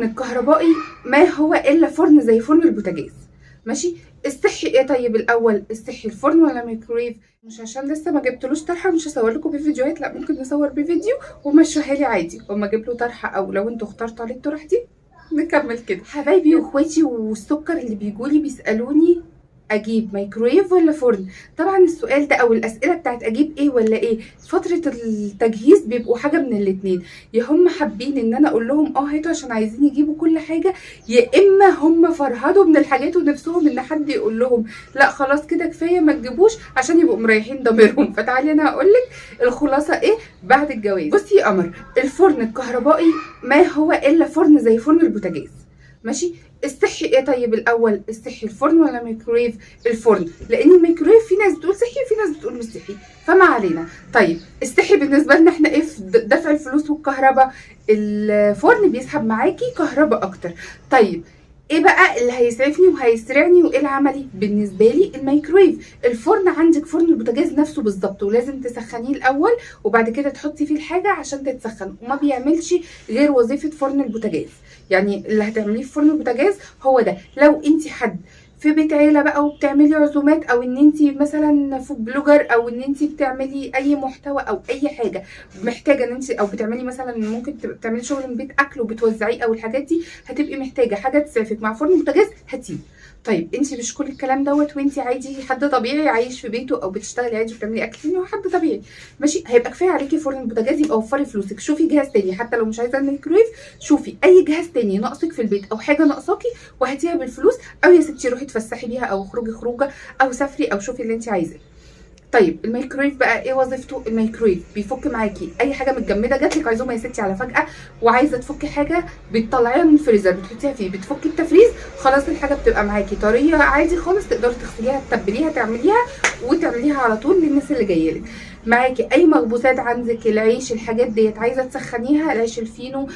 الكهربائي ما هو الا فرن زي فرن البوتاجاز. ماشي، الصحي ايه؟ طيب الاول الصحي الفرن ولا ميكرويف؟ مش عشان لسه ما جبتلوش طرحه مش هصور لكم بفيديوهات، لا ممكن نصور بفيديو ومشوها لي عادي، واما اجيب له طرحه او لو انتوا اخترتوا عليه الطرح دي نكمل كده. حبايبي واخواتي والسكر اللي بيجولي بيسالوني اجيب ميكرويف ولا فرن. طبعا السؤال ده او الاسئله بتاعت اجيب ايه ولا ايه فتره التجهيز بيبقوا حاجه من الاتنين، يا هم حابين ان انا اقول لهم هاتوا عشان عايزين يجيبوا كل حاجه، يا اما هم فرهدوا من الحاجات ونفسهم ان حد يقول لهم لا خلاص كده كفايه ما تجيبوش عشان يبقوا مريحين ضميرهم. فتعالي انا هقول لك الخلاصه ايه بعد الجواز. بصي يا قمر، الفرن الكهربائي ما هو الا فرن زي فرن البوتاجاز. ماشي، الصحي ايه؟ طيب الاول الصحي الفرن ولا ميكرويف؟ الفرن، لان الميكرويف في ناس بتقول صحي وفي ناس بتقول مش صحي، فما علينا. طيب الصحي بالنسبه لنا احنا ايه في دفع الفلوس والكهرباء؟ الفرن بيسحب معاكي كهرباء اكتر. طيب ايه بقى اللي هيسعفني وهيسرعني وايه العملي؟ بالنسبه لي الميكرويف. الفرن عندك فرن البوتاجاز نفسه بالظبط، ولازم تسخنيه الاول وبعد كده تحطي فيه الحاجه عشان تتسخن، وما بيعملش غير وظيفه فرن البوتاجاز. يعني اللي هتعمليه في فرن البوتاجاز هو ده. لو انت حد في بيت عيله بقى وبتعملي عزومات، او ان انت مثلا فود بلوجر، او ان انت بتعملي اي محتوى او اي حاجه محتاجه ان انت، او بتعملي مثلا ممكن بتعملي شغل من بيت اكل وبتوزعيه او الحاجات دي، هتبقي محتاجه حاجه تسعفك مع فرن البوتاجاز هاتيه. طيب انت مش كل الكلام دوت وانت عادي حد طبيعي عايش في بيته او بتشتغلي عادي وبتعملي اكل فيه حد طبيعي، ماشي، هيبقى كفايه عليكي فرن البوتاجاز، يبقى وفري فلوسك. شوفي جهاز تاني حتى لو مش عايزه الميكرويف، شوفي اي جهاز تاني ناقصك في البيت او حاجه ناقصاكي وهاتيها بالفلوس، او يا ستي روحي اتفسحي بيها او اخرجي خروجه او سافري او شوفي اللي انت عايزاه. طيب الميكرويف بقى ايه وظيفته؟ الميكرويف بيفك معاكي اي حاجه متجمده، جاتلك عزومه يا ستي على فجاه وعايزه تفكي حاجه، بتطلعيها من الفريزر بتحطيها فيه، بتفكي التفريز، خلاص الحاجه بتبقى معاكي طريه عادي خالص، تقدري تغسليها تتبليها تعمليها وتعمليها على طول للناس اللي جايه لك. معاكي اي مخبوزات عندك، العيش الحاجات ديت عايزه تسخنيها، العيش الفينو،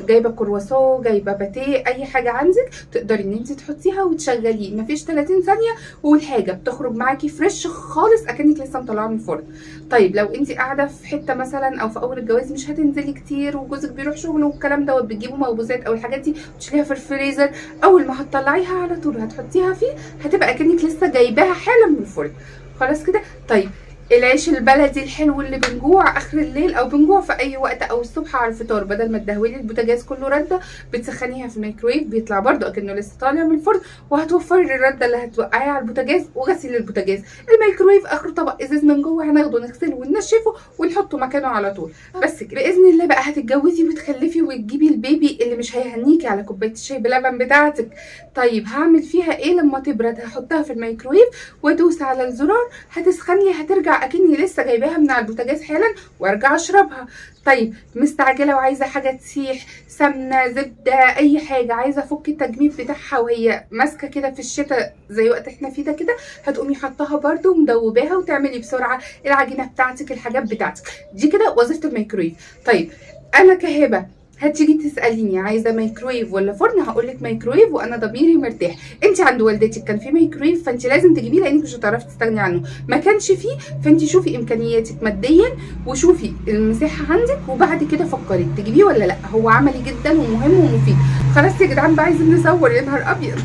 جايبه كرواسون، جايبه باتيه، اي حاجه عندك تقدري ان انت تحطيها وتشغليه، مفيش 30 ثانيه والحاجه بتخرج معاكي فريش خالص اكنك لسه مطلعاها من الفرن. طيب لو انت قاعده في حته مثلا او في اول الجواز مش هتنزلي كتير وجوزك بيروح شغل والكلام دوت، بتجيبوا مخبوزات او الحاجات دي وتشيليها في الفريزر، اول ما هتطلعيها على طول هتحطيها فيه، هتبقى اكنك لسه جايباها حالا من الفرن. خلاص كده. طيب العيش البلدي الحلو اللي بنجوع اخر الليل او بنجوع في اي وقت او الصبح على الفطار، بدل ما تدهولي البوتاجاز كله رده بتسخنيها في الميكرويف، بيطلع برده اكنه لسه طالع من الفرن، وهتوفري الرده اللي هتوقعيها على البوتاجاز وغسيل البوتاجاز. الميكرويف اخره طبق ازاز من جوه هناخده نغسله وننشفه ونحطه مكانه على طول. بس كده باذن الله بقى هتتجوزي وتخلفي وتجيبي البيبي اللي مش هيهنيكي على كوبايه الشاي بلبن بتاعتك. طيب هعمل فيها ايه لما تبرد؟ هحطها في الميكرويف وادوس على الزرار هتسخني، هترجع اكني لسه جايباها من على البوتاجاز حالا وارجع اشربها. طيب مستعجله وعايزه حاجه تسيح، سمنه، زبده، اي حاجه، عايزه افك التجميد بتاعها وهي ماسكه كده في الشتاء زي وقت احنا فيه ده كده، هتقومي حطاها برده ومدوباها وتعملي بسرعه العجينه بتاعتك الحاجات بتاعتك دي كده وظيفه الميكرويف. طيب انا كهبه هتيجي تساليني عايزه ميكرويف ولا فرن، هقول لك ميكرويف وانا ضميري مرتاح. انت عند والدتك كان في ميكرويف فانت لازم تجيبيه لانك مش هتعرفي تستغني عنه، ما كانش فيه فانت شوفي امكانياتك ماديا وشوفي المساحه عندك وبعد كده فكري تجيبيه ولا لا. هو عملي جدا ومهم ومفيد. خلاص يا جدعان بقى عايزين نصور، يا نهار ابيض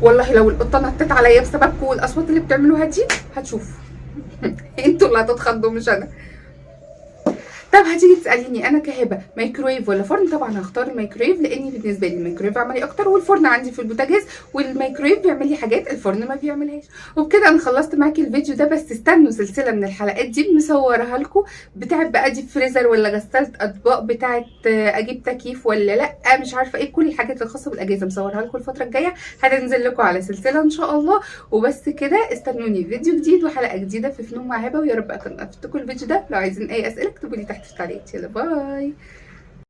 والله لو القطه نطت عليا بسببكم والاصوات اللي بتعملوها دي هتشوفوا انتوا اللي هتتخضوا مش انا. طب هتيجي تساليني انا كهبه ميكرويف ولا فرن؟ طبعا هختار الميكرويف، لاني بالنسبه لي الميكرويف عملي اكتر، والفرن عندي في البوتاجاز والميكرويف بيعمل لي حاجات الفرن ما بيعملهاش. وبكده انا خلصت معاكي الفيديو ده، بس استنوا سلسله من الحلقات دي مصورها لكم بتاعه بقى ديب فريزر ولا غساله اطباق، بتاعه اجيب تكييف ولا لا، مش عارفه ايه، كل الحاجات الخاصه بالاجهزه مصورها لكم الفتره الجايه، هتنزل لكم على سلسله ان شاء الله. وبس كده استنوني فيديو جديد وحلقه جديده في فنون مع هبه، ويا رب اكون افدتكم الفيديو ده. لو عايزين اي اسئله اكتبوا لي تحت في التعليقات. يلا باي.